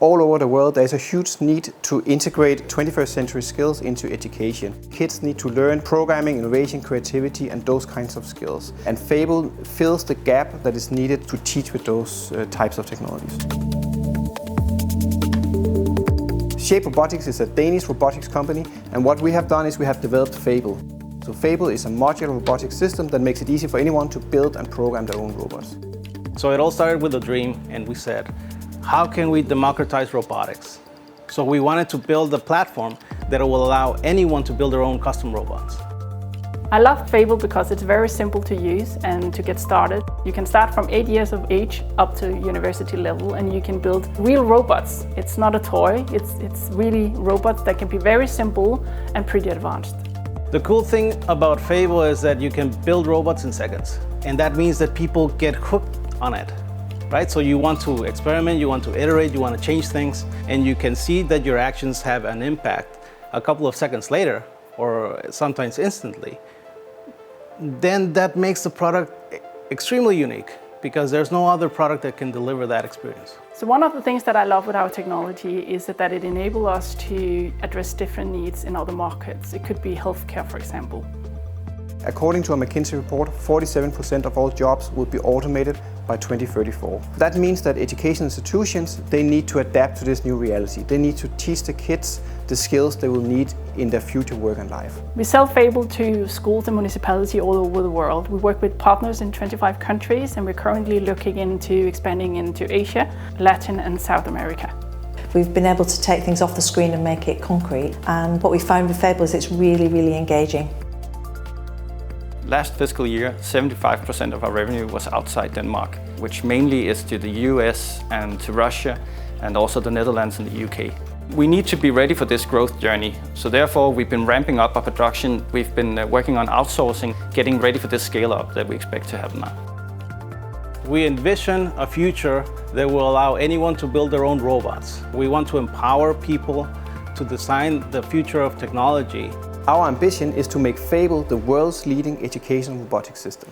All over the world, there's a huge need to integrate 21st century skills into education. Kids need to learn programming, innovation, creativity, and those kinds of skills. And Fable fills the gap that is needed to teach with those types of technologies. Shape Robotics is a Danish robotics company, and what we have done is we have developed Fable. So Fable is a modular robotics system that makes it easy for anyone to build and program their own robots. So it all started with a dream, and we said, how can we democratize robotics? So we wanted to build a platform that will allow anyone to build their own custom robots. I love Fable because it's very simple to use and to get started. You can start from 8 years of age up to university level, and you can build real robots. It's not a toy, it's really robots that can be very simple and pretty advanced. The cool thing about Fable is that you can build robots in seconds, and that means that people get hooked on it. Right? So you want to experiment, you want to iterate, you want to change things, and you can see that your actions have an impact a couple of seconds later, or sometimes instantly. Then that makes the product extremely unique, because there's no other product that can deliver that experience. So one of the things that I love with our technology is that it enables us to address different needs in other markets. It could be healthcare, for example. According to a McKinsey report, 47% of all jobs will be automated by 2034. That means that education institutions, they need to adapt to this new reality. They need to teach the kids the skills they will need in their future work and life. We sell Fable to schools and municipalities all over the world. We work with partners in 25 countries, and we're currently looking into expanding into Asia, Latin and South America. We've been able to take things off the screen and make it concrete, and what we found with Fable is it's really engaging. Last fiscal year, 75% of our revenue was outside Denmark, which mainly is to the US and to Russia, and also the Netherlands and the UK. We need to be ready for this growth journey, so therefore we've been ramping up our production. We've been working on outsourcing, getting ready for this scale-up that we expect to have now. We envision a future that will allow anyone to build their own robots. We want to empower people to design the future of technology. Our ambition is to make Fable the world's leading educational robotics system.